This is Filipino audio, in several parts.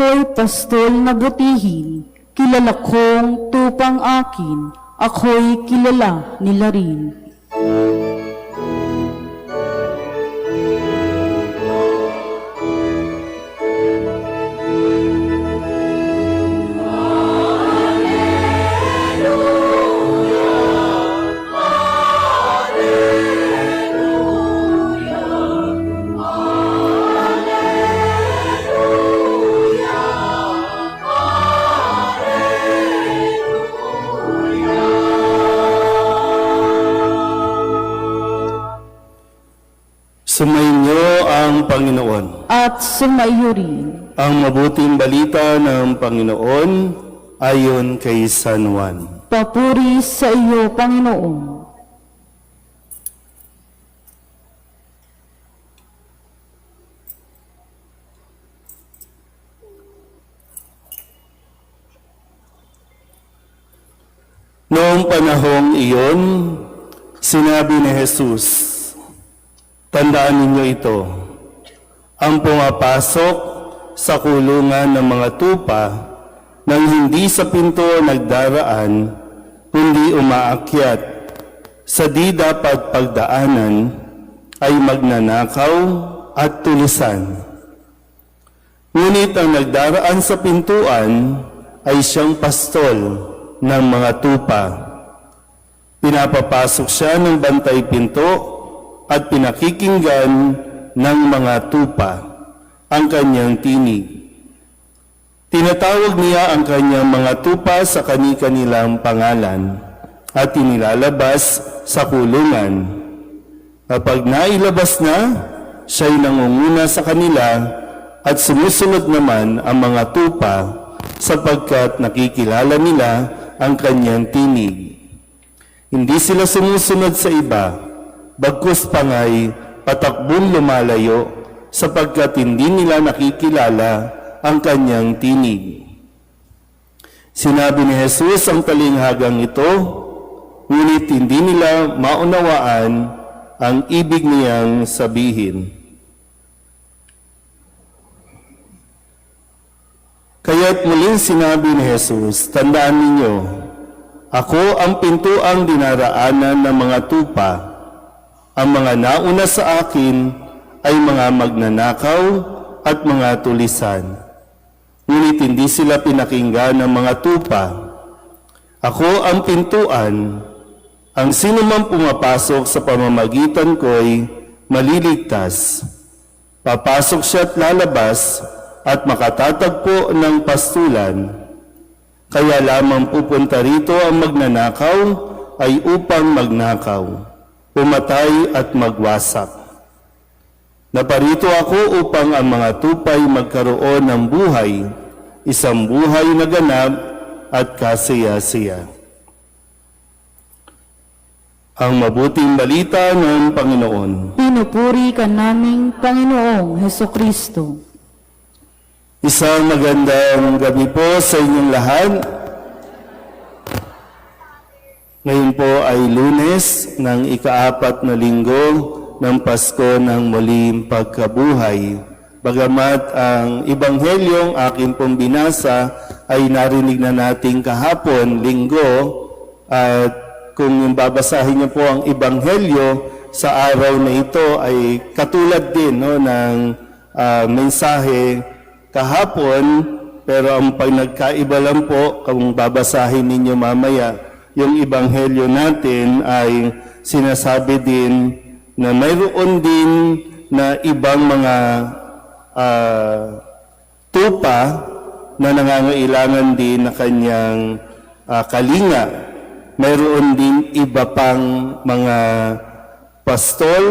Ako'y pastol na butihin, kilala kong tupang akin, ako'y kilala nila rin. Sumainyo ang Panginoon. At sumaiyo rin. Ang mabuting balita ng Panginoon ayon kay San Juan. Papuri sa iyo, Panginoon. Noong panahong iyon, sinabi ni Jesus, tandaan ninyo ito, ang pumapasok sa kulungan ng mga tupa nang hindi sa pinto nagdaraan, kundi umaakyat sa di dapat pagdaanan ay magnanakaw at tulisan. Ngunit ang nagdaraan sa pintuan ay siyang pastol ng mga tupa. Pinapapasok siya ng bantay pinto at pinakikinggan ng mga tupa ang kanyang tinig. Tinatawag niya ang kanyang mga tupa sa kani-kanilang pangalan at inilalabas sa kulungan. Kapag nailabas na, siya'y nangunguna sa kanila at sumusunod naman ang mga tupa sapagkat nakikilala nila ang kanyang tinig. Hindi sila sumusunod sa iba, bagkus pangay patakbong lumalayo sapagkat hindi nila nakikilala ang kanyang tinig. Sinabi ni Jesus ang talinghagang ito, ngunit hindi nila maunawaan ang ibig niyang sabihin. Kaya't muling sinabi ni Jesus, tandaan ninyo, ako ang pintuang dinaraanan ng mga tupa. Ang mga nauna sa akin ay mga magnanakaw at mga tulisan. Ngunit hindi sila pinakinggan ng mga tupa. Ako ang pintuan. Ang sinumang pumapasok sa pamamagitan ko'y maliligtas. Papasok siya at lalabas at makatatagpo ng pastulan. Kaya lamang pupunta rito ang magnanakaw ay upang magnakaw, pumatay at magwasak. Naparito ako upang ang mga tupay magkaroon ng buhay, isang buhay na ganap at kasaya-saya. Ang mabuting balita ng Panginoon. Pinupuri ka naming Panginoong Hesukristo. Isang magandang gabi po sa inyong lahat. Ngayon po ay Lunes ng ika-4 na linggo ng Pasko ng muling pagkabuhay. Bagamat ang Ebanghelyong aking pong binasa ay narinig na natin kahapon, linggo, at kung babasahin niyo po ang Ebanghelyo sa araw na ito ay katulad din ng mensahe kahapon, pero ang pagkaiba lang po kung babasahin ninyo mamaya yung Ebanghelyo natin ay sinasabi din na mayroon din na ibang mga tupa na nangangailangan din na kanyang kalinga. Mayroon din iba pang mga pastol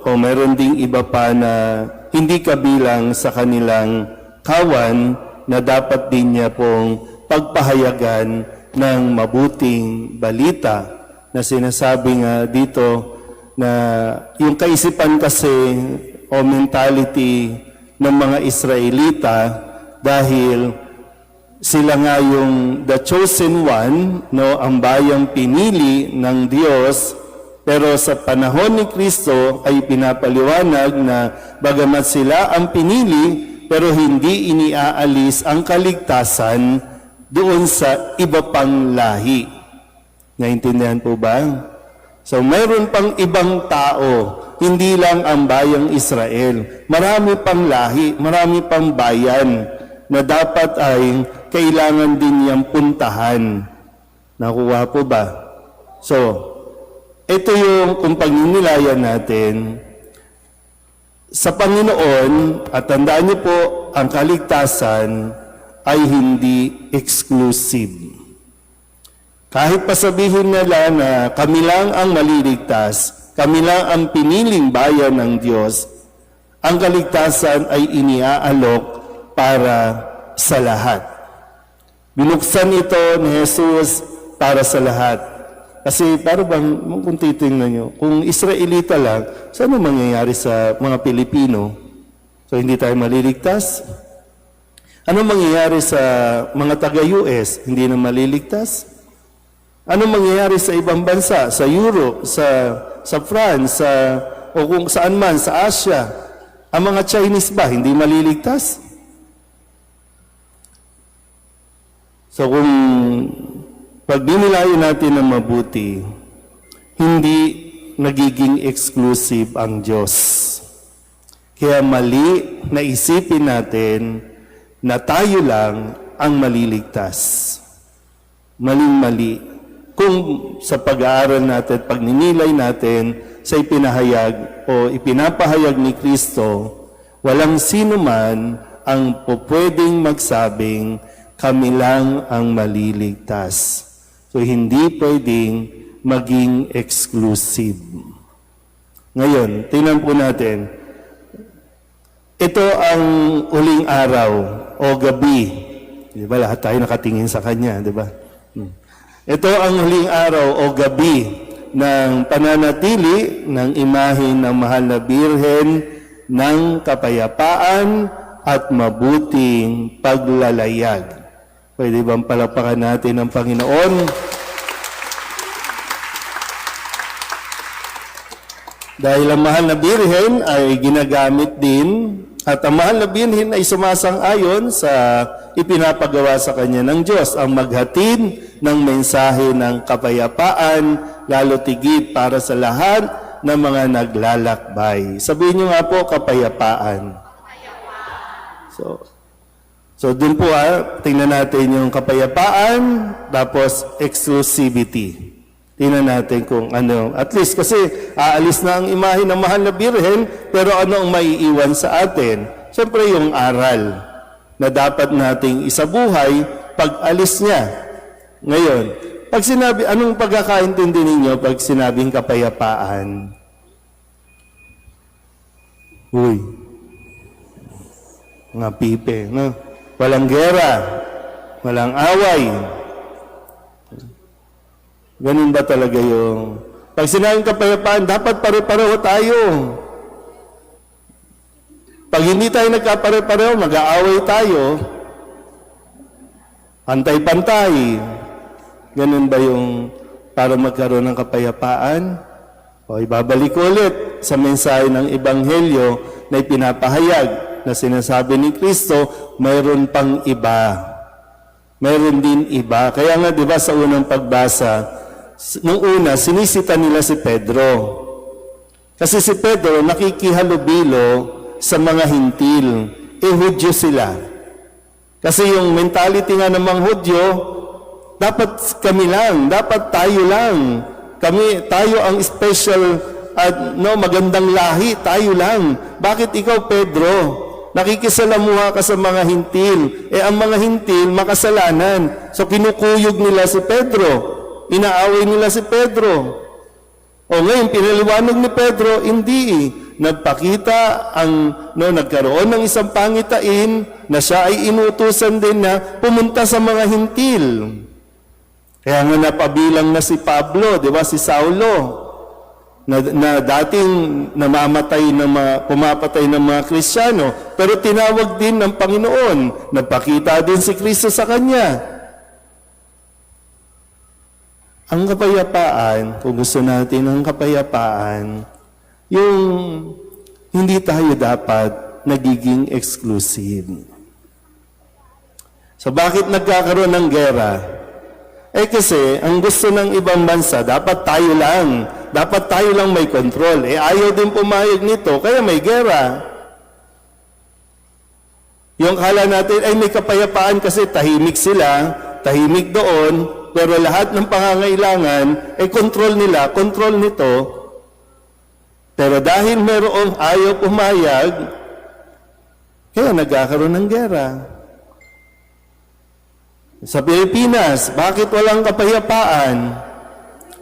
o mayroon din iba pa na hindi kabilang sa kanilang kawan na dapat din niya pong pagpahayagan ng mabuting balita na sinasabi nga dito na yung kaisipan kasi o mentality ng mga Israelita dahil sila nga yung the chosen one, no, ang bayang pinili ng Diyos, pero sa panahon ni Kristo ay pinapaliwanag na bagamat sila ang pinili, pero hindi iniaalis ang kaligtasan doon sa iba pang lahi. Naintindihan po ba? So mayroon pang ibang tao, hindi lang ang bayang Israel. Marami pang lahi, marami pang bayan na dapat ay kailangan din niyang puntahan. Nakuha po ba? So, ito yung kung pagninilayan natin sa Panginoon, at tandaan niyo po, ang kaligtasan ay hindi exclusive. Kahit pa sabihin nila na kami lang ang maliligtas, kami lang ang piniling bayan ng Diyos, ang kaligtasan ay iniaalok para sa lahat. Binuksan ito ni Jesus para sa lahat. Kasi para bang, kung titingnan nyo, kung Israelita lang, saan ang mangyayari sa mga Pilipino? So hindi tayo maliligtas? Ano mangyayari sa mga taga-US? Hindi na maliligtas? Ano mangyayari sa ibang bansa? Sa Europe, sa France, o kung saan man, sa Asia? Ang mga Chinese ba, hindi maliligtas? So kung pag dinilayan natin ng mabuti, hindi nagiging exclusive ang Diyos. Kaya mali na isipin natin na tayo lang ang maliligtas. Maling-mali. Kung sa pag-aaral natin, pagninilay natin sa ipinahayag o ipinapahayag ni Kristo, walang sino man ang pwedeng magsabing kami lang ang maliligtas. So, hindi pwedeng maging exclusive. Ngayon, tingnan po natin. Ito ang uling araw o gabi. Di ba? Lahat tayo nakatingin sa kanya, di ba? Ito ang huling araw o gabi ng pananatili ng imahe ng mahal na Birhen ng kapayapaan at mabuting paglalayag. Pwede bang palapakan natin ang Panginoon? Dahil ang mahal na Birhen ay ginagamit din at ang mahal na Birhen ay sumasang-ayon sa ipinapagawa sa kanya ng Diyos ang maghatid ng mensahe ng kapayapaan, lalo tigit para sa lahat ng mga naglalakbay. Sabihin niyo nga po, kapayapaan. So dun po tingnan natin yung kapayapaan, tapos exclusivity. Tingnan natin kung ano. At least kasi aalis na ang imahe ng mahal na Birhen, pero ano ang maiiwan sa atin? Siyempre yung aral na dapat nating isabuhay pag alis niya. Ngayon, pag sinabi, anong pagkakaintindi ninyo pag sinabing kapayapaan? Uy, mga pipe, no? Walang gera, walang away. Ganun ba talaga yung... Pag sinabing kapayapaan, dapat pare-pareho tayo. Pag hindi tayo nagkapare-pareho, mag-aaway tayo. Pantay-pantay. Ganun ba yung para magkaroon ng kapayapaan? O ibabalik ulit sa mensahe ng Ebanghelyo na ipinapahayag na sinasabi ni Kristo, mayroon pang iba. Mayroon din iba. Kaya nga, di ba, sa unang pagbasa, nung una, sinisita nila si Pedro. Kasi si Pedro nakikihalubilo sa mga hintil. Hudyo sila. Kasi yung mentality nga ng mga Hudyo, dapat kami lang, dapat tayo lang. Tayo ang special at magandang lahi, tayo lang. Bakit ikaw, Pedro? Nakikisalamuha ka sa mga hintil. Ang mga hintil, makasalanan. So kinukuyog nila si Pedro. Inaaway nila si Pedro. O ngayon, pinaliwanag ni Pedro, hindi. Nagpakita nagkaroon ng isang pangitain na siya ay inutusan din na pumunta sa mga hintil. Kaya nga napabilang na si Pablo, di ba, si Saulo, na dating pumapatay ng mga Kristiyano, pero tinawag din ng Panginoon, nagpakita din si Kristo sa kanya. Ang kapayapaan, kung gusto natin ang kapayapaan, yung hindi tayo dapat nagiging exclusive. So bakit nagkakaroon ng gera? Kasi ang gusto ng ibang bansa, dapat tayo lang may control. Ayaw din pumayag nito, kaya may gera. Yung kala natin, ay may kapayapaan kasi tahimik sila, tahimik doon, pero lahat ng pangangailangan, control nito. Pero dahil merong ayaw pumayag, kaya nagkakaroon ng gera. Sa Pilipinas, bakit walang kapayapaan?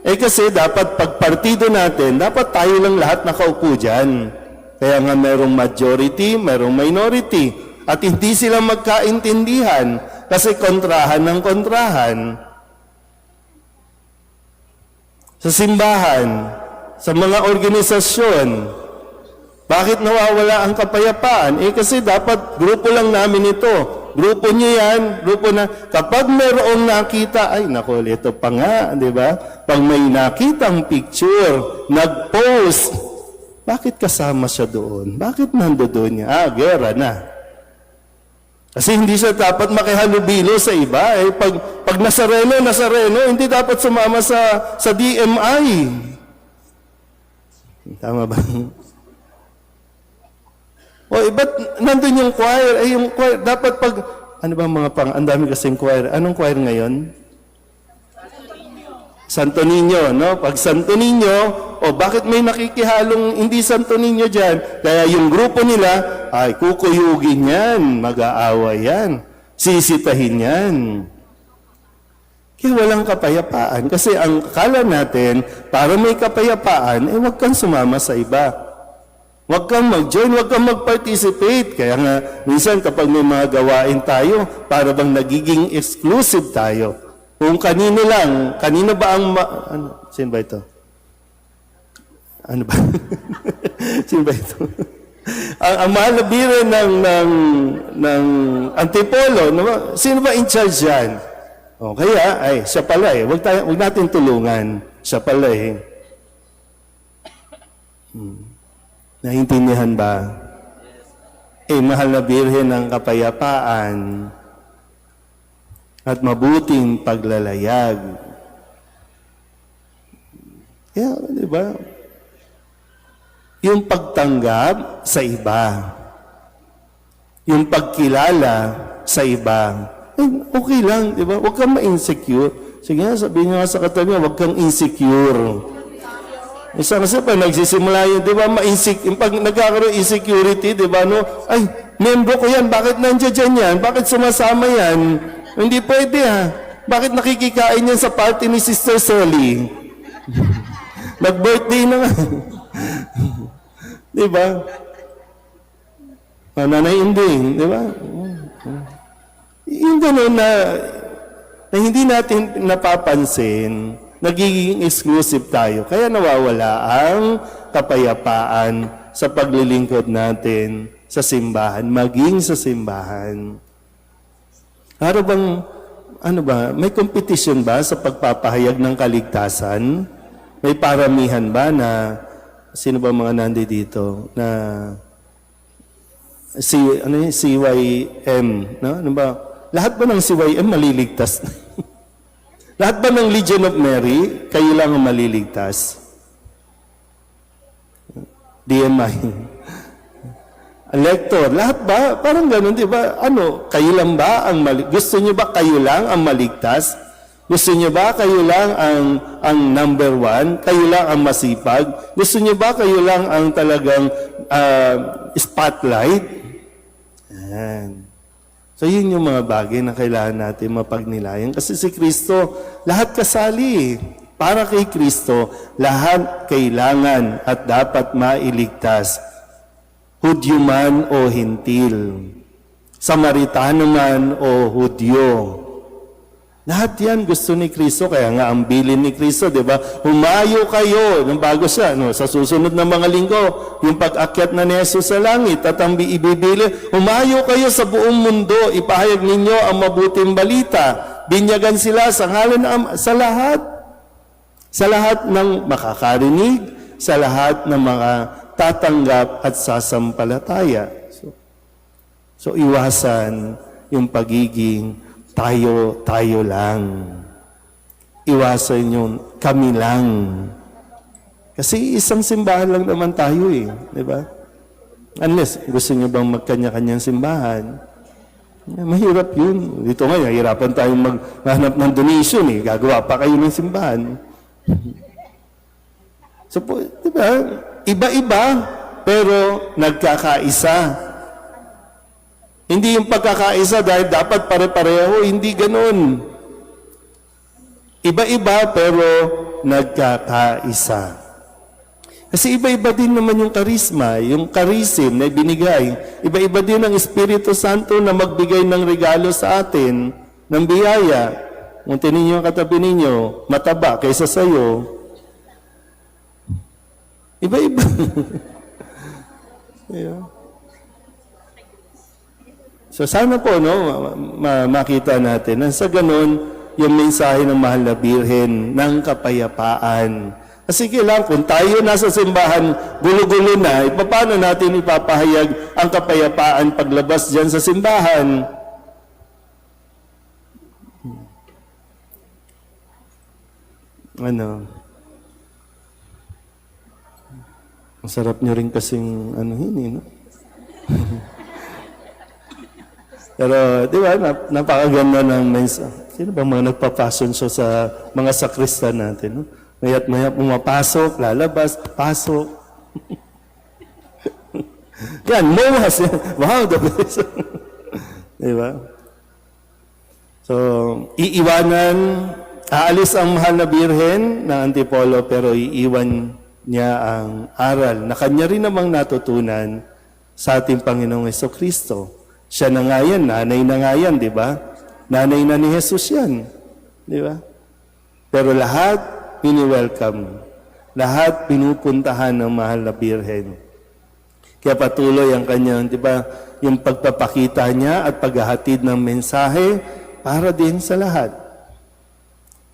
Kasi dapat pagpartido natin, dapat tayo lang lahat nakaupo dyan. Kaya nga merong majority, merong minority. At hindi sila magkaintindihan kasi kontrahan ng kontrahan. Sa simbahan, sa mga organisasyon, bakit nawawala ang kapayapaan? Kasi dapat grupo lang namin ito. Grupo niyo yan, grupo na. Kapag mayroong nakita, ay naku, ito pa nga, di ba? Pag may nakitang picture, nag-post, bakit kasama siya doon? Bakit nandoon niya? Gera na. Kasi hindi siya dapat makihalubilo sa iba. Pag Nazareno, hindi dapat sumama sa DMI. Tama ba? Ba't nandun yung choir? Yung choir, dapat ano ba mga ang dami kasing choir. Anong choir ngayon? Santo Niño, no? Pag Santo Niño, bakit may nakikihalong hindi Santo Niño dyan? Kaya yung grupo nila, kukuyugin yan, mag-aaway yan, sisitahin yan. Kaya walang kapayapaan. Kasi ang akala natin, para may kapayapaan, huwag kang sumama sa iba. Huwag kang mag-join, huwag kang mag-participate. Kaya nga, minsan kapag may mga gawain tayo, para bang nagiging exclusive tayo. Kung kanino ba ang... sino ba ito? Ano ba? Sino ba ito? ang mahal na biro ng Antipolo, sino ba in charge yan? Kaya, siya pala Huwag natin tulungan. Siya pala Naintindihan ba? Mahal na Birhen ng kapayapaan at mabuting paglalayag. Kaya, di ba? Yung pagtanggap sa iba. Yung pagkilala sa iba. Okay lang, di ba? Huwag kang ma-insecure. Sige nga, sabihin nga sa katabi, huwag kang insecure. Isa kasi pag nagsisimula yun, di ba, pag nagkakaroon insecurity, di ba, membro ko yan, bakit nandiyan yan? Bakit sumasama yan? Hindi pwede Bakit nakikikain yan sa party ni Sister Sally? Nag-birthday na nga. Di ba? Nanay Inding, di ba? Yung gano'n na hindi natin napapansin, nagiging exclusive tayo. Kaya nawawala ang kapayapaan sa paglilingkod natin sa simbahan, maging sa simbahan. May competition ba sa pagpapahayag ng kaligtasan? May paramihan ba na, sino ba mga nandi dito, na CYM, no? Lahat ba ng CYM maliligtas? Lahat ba ng Legion of Mary, kayo lang ang maliligtas? DMI. Elector, lahat ba? Parang ganun, di ba? Kayo lang ba ang gusto niyo ba kayo lang ang maligtas? Gusto niyo ba kayo lang ang number one? Kayo lang ang masipag? Gusto niyo ba kayo lang ang talagang spotlight? Yan. So, yun yung mga bagay na kailangan natin mapagnilayan. Kasi si Kristo, lahat kasali. Para kay Kristo, lahat kailangan at dapat mailigtas. Hudyo man o Hintil. Samaritano man o Hudyo. Lahat yan gusto ni Kristo, kaya nga ang bilin ni Kristo, di ba? Humayo kayo, nung bago siya, sa susunod na mga linggo, yung pag-akyat na ni Jesus sa langit, at ang ibibili, humayo kayo sa buong mundo, ipahayag ninyo ang mabuting balita, binyagan sila sa ngalan sa lahat ng makakarinig, sa lahat ng mga tatanggap at sasampalataya. So, So iwasan yung pagiging tayo lang. Iwasan yung kami lang. Kasi isang simbahan lang naman tayo eh, di ba? Unless gusto nyo bang magkanya-kanyang simbahan, mahirap yun. Dito nga, hirapan tayong maghanap ng donation eh. Gagawa pa kayo ng simbahan. So, di ba? Iba-iba, pero nagkakaisa. Hindi yung pagkakaisa dahil dapat pare-pareho, hindi ganun. Iba-iba, pero nagkakaisa. Kasi iba-iba din naman yung karisma, yung charism na ibinigay. Iba-iba din ang Espiritu Santo na magbigay ng regalo sa atin, ng biyaya. Kung tininyo ang katabi ninyo, mataba kaysa sa'yo. Iba-iba. Yeah. So sana po, no, makita natin na sa ganun, yung mensahe ng Mahal na Birhen ng kapayapaan. Kasi kailangan, kung tayo nasa simbahan, gulo-gulo na, paano natin ipapahayag ang kapayapaan paglabas dyan sa simbahan? Ano? Ang sarap nyo rin kasing, no? Pero, di ba, napakaganda ng mensahe. Sino ba mga nagpa-fashion show sa mga sakristan natin, no? Mayat pumapasok, lalabas, pasok. Yan, mowas. Wow, the best. Diba? So, iiwanan, aalis ang Mahal na Birhen ng Antipolo, pero iiwan niya ang aral na kanya rin namang natutunan sa ating Panginoong Jesucristo. Siya na nga yan, nanay na nga yan, di ba? Nanay na ni Jesus yan. Di ba? Pero lahat, welcome. Lahat pinupuntahan ng Mahal na Birhen. Kaya patuloy ang kanyang, di ba, yung pagpapakita niya at paghahatid ng mensahe para din sa lahat.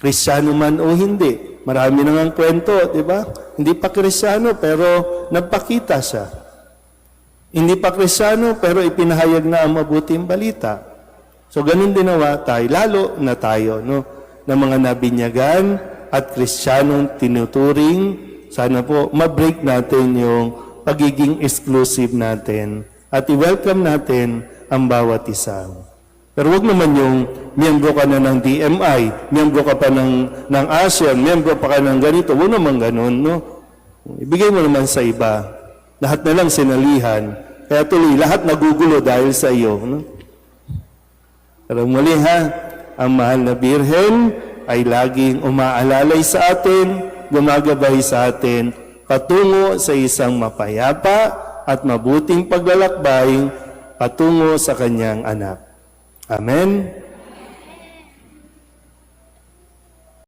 Kristyano man o hindi. Marami nang kwento, di ba? Hindi pa Kristyano pero nagpakita siya. Hindi pa Kristyano pero ipinahayag na ang mabuting balita. So ganun din nawa tayo, lalo na tayo, no? Na mga nabinyagan at Kristiyanong tinuturing, sana po ma-break natin yung pagiging exclusive natin at i-welcome natin ang bawat isa. Pero wag naman yung miyembro ka na ng DMI, miyembro ka pa ng ASEAN, miyembro pa ka ng ganito. Wag naman ganun, no? Ibigay mo naman sa iba. Lahat na lang sinalihan. Kaya tuloy, lahat nagugulo dahil sa iyo. No? Pero muli ha, ang Mahal na Birhen ay laging umaalalay sa atin, gumagabay sa atin, patungo sa isang mapayapa at mabuting paglalakbay patungo sa kanyang anak. Amen.